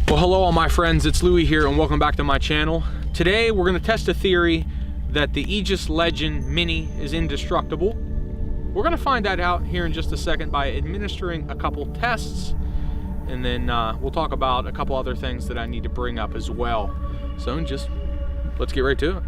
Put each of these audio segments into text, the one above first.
Well, hello all my friends, it's Louie here and welcome back to my channel. Today we're going to test a theory that the Aegis Legend Mini is indestructible. We're going to find that out here in just a second by administering a couple tests, and then we'll talk about a couple other things that I need to bring up as well. So just let's get right to it.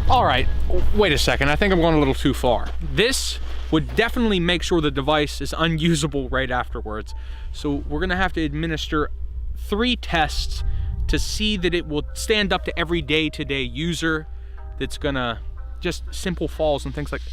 All right, wait a second. I think I'm going a little too far. This would definitely make sure the device is unusable right afterwards. So we're gonna have to administer 3 tests to see that it will stand up to every day-to-day user that's gonna just simple falls and things like that.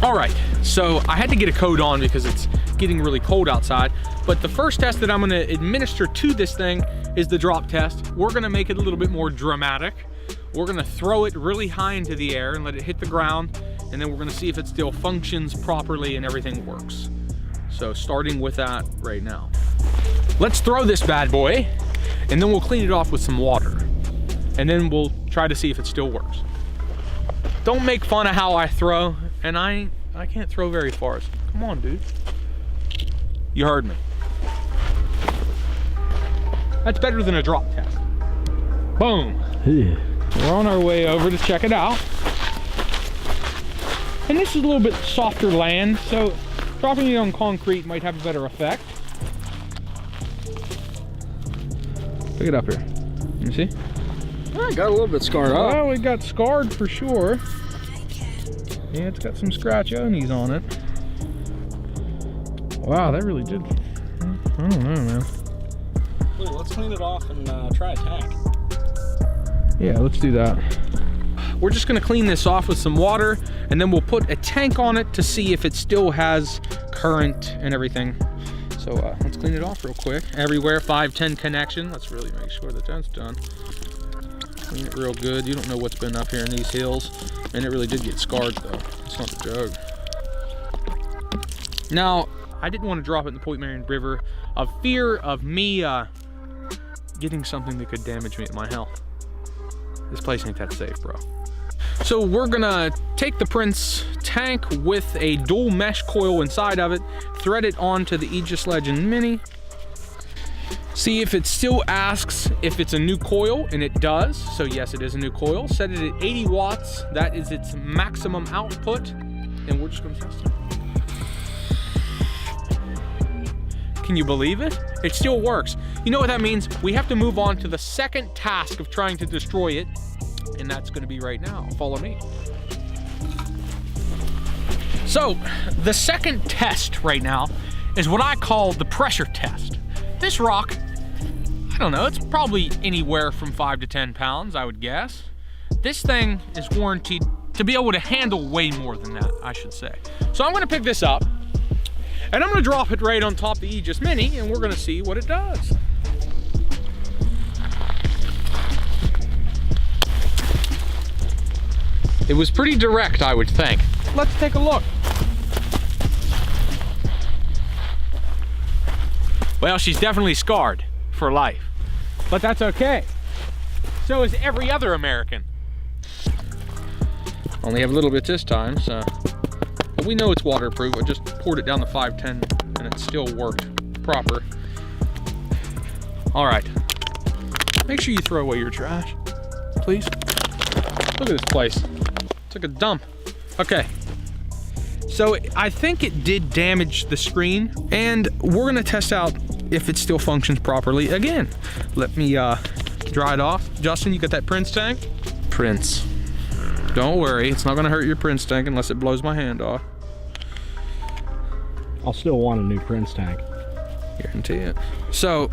All right, so I had to get a coat on because it's getting really cold outside. But the first test that I'm gonna administer to this thing is the drop test. We're gonna make it a little bit more dramatic. We're gonna throw it really high into the air and let it hit the ground. And then we're gonna see if it still functions properly and everything works. So starting with that right now. Let's throw this bad boy and then we'll clean it off with some water. And then we'll try to see if it still works. Don't make fun of how I throw, and I can't throw very far. So come on, dude. You heard me. That's better than a drop test. Boom. We're on our way over to check it out. And this is a little bit softer land, so dropping it on concrete might have a better effect. Pick it up here. Let me see. I got a little bit scarred up. Well, it got scarred for sure. Yeah, it's got some scratch-onies on it. Wow, that really did. I don't know, man. Wait, let's clean it off and try a tank. Yeah, let's do that. We're just gonna clean this off with some water, and then we'll put a tank on it to see if it still has current and everything. So let's clean it off real quick. Everywhere, 510 connection. Let's really make sure that that's done. Clean it real good. You don't know what's been up here in these hills. And it really did get scarred though. It's not a joke. Now, I didn't want to drop it in the Point Marion River of fear of me getting something that could damage me at my health. This place ain't that safe, bro. So we're gonna take the Prince tank with a dual mesh coil inside of it, thread it onto the Aegis Legend Mini, see if it still asks if it's a new coil, and it does. So yes, it is a new coil. Set it at 80 watts. That is its maximum output, and we're just gonna test it. Can you believe it? It still works. You know what that means? We have to move on to the second task of trying to destroy it, and that's gonna be right now. Follow me. So, the second test right now is what I call the pressure test. This rock, I don't know, it's probably anywhere from 5 to 10 pounds, I would guess. This thing is warranted to be able to handle way more than that, I should say. So I'm gonna pick this up, and I'm gonna drop it right on top of the Aegis Mini, and we're gonna see what it does. It was pretty direct, I would think. Let's take a look. Well, she's definitely scarred for life, but that's okay. So is every other American. Only have a little bit this time, so. But we know it's waterproof. I just poured it down the 510 and it still worked proper. All right, make sure you throw away your trash, please. Look at this place, it's like a dump. Okay, so I think it did damage the screen, and we're gonna test out if it still functions properly. Again, let me dry it off. Justin, you got that Prince tank? Prince. Don't worry, it's not gonna hurt your Prince tank unless it blows my hand off. I'll still want a new Prince tank. Guarantee it. So,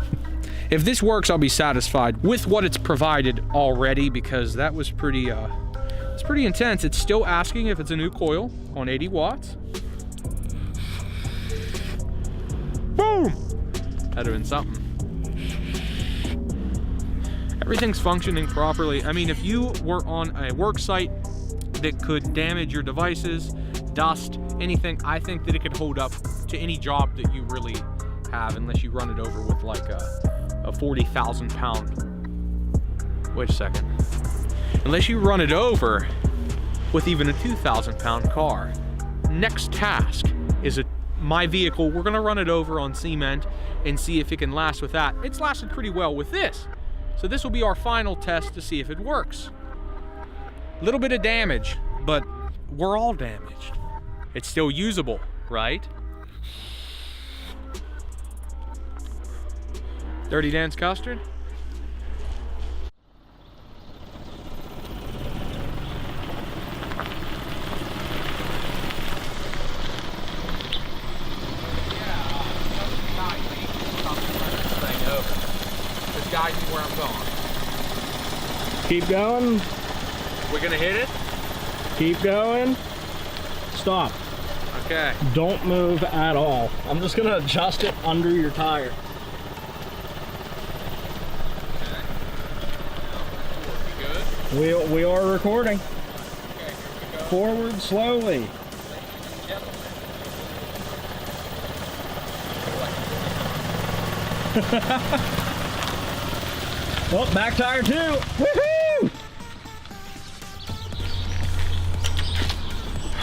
If this works, I'll be satisfied with what it's provided already, because that was pretty, it's pretty intense. It's still asking if it's a new coil on 80 watts. Boom! That'd have been something. Everything's functioning properly. I mean, if you were on a work site that could damage your devices, dust, anything, I think that it could hold up to any job that you really have, unless you run it over with like a 40,000 pound, wait a second. Unless you run it over with even a 2,000 pound car. Next task is my vehicle. We're gonna run it over on cement and see if it can last with that. It's lasted pretty well with this. So this will be our final test to see if it works. A little bit of damage, but we're all damaged. It's still usable, right? Dirty Dan's custard? Guide me where I'm going. Keep going. We're gonna hit it? Keep going. Stop. Okay. Don't move at all. I'm just gonna adjust it under your tire. Okay. Good. We are recording. Okay, here we go. Forward slowly. Yep. Well, back tire too. Woohoo!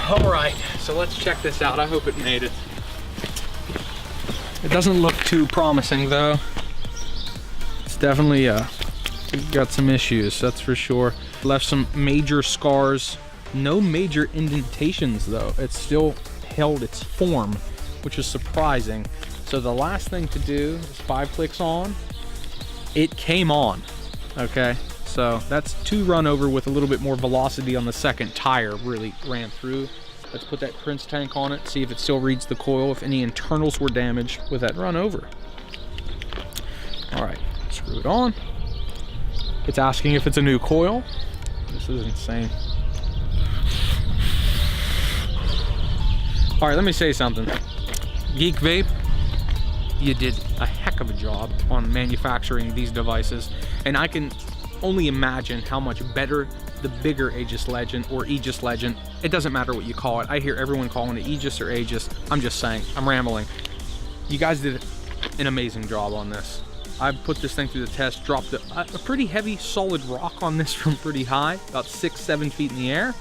All right, so let's check this out. I hope it made it. It doesn't look too promising though. It's definitely got some issues, that's for sure. Left some major scars. No major indentations though. It's still held its form, which is surprising. So the last thing to do is 5 clicks on. It came on, okay? So that's 2 run over with a little bit more velocity on the second tire really ran through. Let's put that Prince tank on it, see if it still reads the coil, if any internals were damaged with that run over. All right, screw it on. It's asking if it's a new coil. This is insane. All right, let me say something. Geekvape, you did a heck of a job on manufacturing these devices, and I can only imagine how much better the bigger Aegis Legend or Aegis Legend, it doesn't matter what you call it. I hear everyone calling it Aegis or Aegis. I'm just saying, I'm rambling. You guys did an amazing job on this. I put this thing through the test, dropped a pretty heavy solid rock on this from pretty high, about 6-7 feet in the air,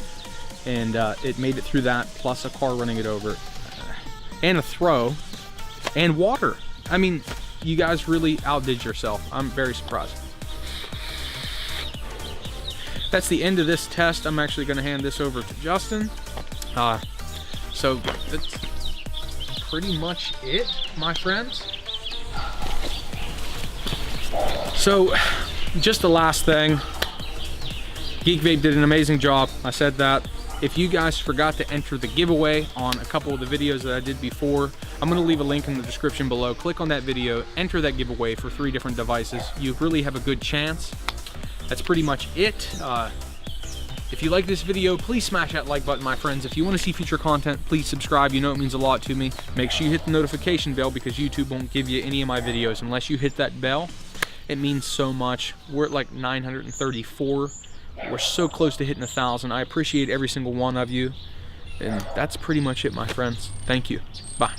and it made it through that, plus a car running it over, and a throw, and water. I mean, you guys really outdid yourself. I'm very surprised. That's the end of this test. I'm actually going to hand this over to Justin. So that's pretty much it, my friends. So just the last thing, Geekvape did an amazing job. I said that. If you guys forgot to enter the giveaway on a couple of the videos that I did before, I'm going to leave a link in the description below. Click on that video, enter that giveaway for 3 different devices. You really have a good chance. That's pretty much it. If you like this video, please smash that like button, my friends. If you want to see future content, please subscribe. You know it means a lot to me. Make sure you hit the notification bell, because YouTube won't give you any of my videos unless you hit that bell. It means so much. We're at like 934. We're so close to hitting 1,000. I appreciate every single one of you. And that's pretty much it, my friends. Thank you. Bye.